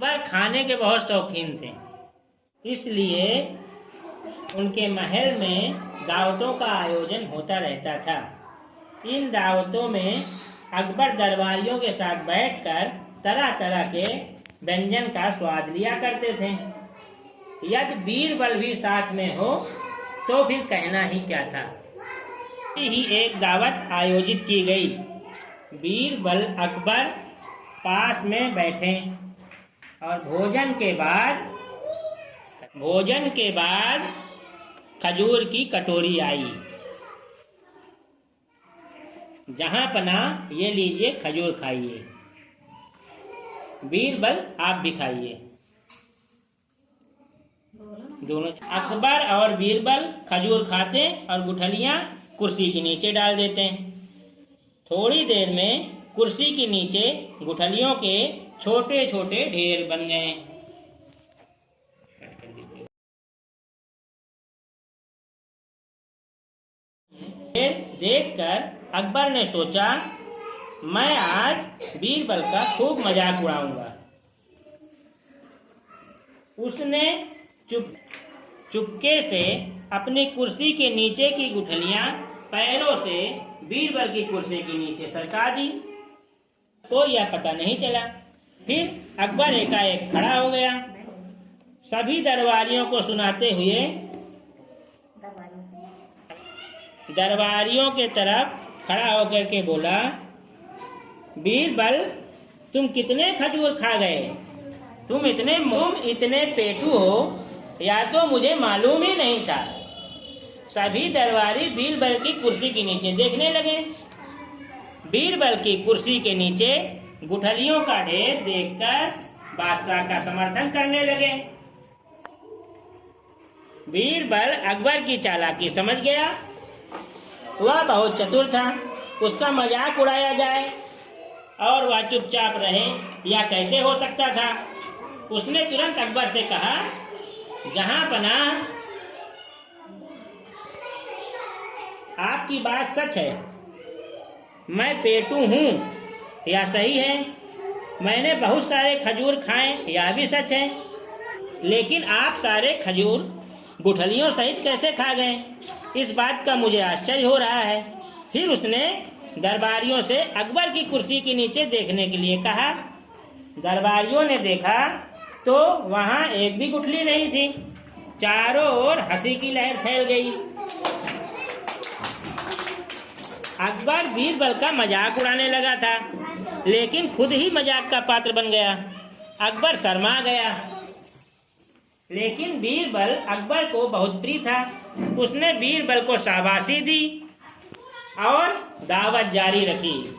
वह खाने के बहुत शौकीन थे, इसलिए उनके महल में दावतों का आयोजन होता रहता था। इन दावतों में अकबर दरबारियों के साथ बैठकर तरह तरह के व्यंजन का स्वाद लिया करते थे। यदि बीरबल भी साथ में हो तो फिर कहना ही क्या था। ही एक दावत आयोजित की गई। बीरबल अकबर पास में बैठे और भोजन के बाद खजूर की कटोरी आई। जहां पना ये लीजिए, खजूर खाइए। बीरबल आप भी खाइए। दोनों अकबर और बीरबल खजूर खाते और गुठलियां कुर्सी के नीचे डाल देते। थोड़ी देर में कुर्सी के नीचे गुठलियों के छोटे छोटे ढेर बन गए। देखकर अकबर ने सोचा, मैं आज बीरबल का खूब मजाक उड़ाऊंगा। उसने चुपके से अपनी कुर्सी के नीचे की गुठलियां पैरों से बीरबल की कुर्सी के नीचे सरका दी। कोई यह पता नहीं चला। फिर अकबर एकाएक खड़ा हो गया। सभी दरबारियों को सुनाते हुए दरबारियों के तरफ खड़ा होकर के बोला, बीरबल तुम कितने खजूर खा गए? तुम इतने पेटू हो या तो मुझे मालूम ही नहीं था। सभी दरबारी बीरबल की कुर्सी के नीचे देखने लगे। बीरबल की कुर्सी के नीचे गुठलियों का ढेर देखकर बादशाह का समर्थन करने लगे। बीरबल अकबर की चालाकी समझ गया। वह बहुत चतुर था। उसका मजाक उड़ाया जाए और वह चुपचाप रहे, यह कैसे हो सकता था। उसने तुरंत अकबर से कहा, जहां पनाह आपकी बात सच है। मैं पेटू हूँ यह सही है। मैंने बहुत सारे खजूर खाए यह भी सच है। लेकिन आप सारे खजूर गुठलियों सहित कैसे खा गए? इस बात का मुझे आश्चर्य हो रहा है। फिर उसने दरबारियों से अकबर की कुर्सी के नीचे देखने के लिए कहा। दरबारियों ने देखा तो वहां एक भी गुठली नहीं थी। चारों ओर हंसी की लहर फैल गई। अकबर बीरबल का मजाक उड़ाने लगा था, लेकिन खुद ही मजाक का पात्र बन गया। अकबर शर्मा गया। लेकिन बीरबल अकबर को बहुत प्रिय था। उसने बीरबल को शाबाशी दी और दावत जारी रखी।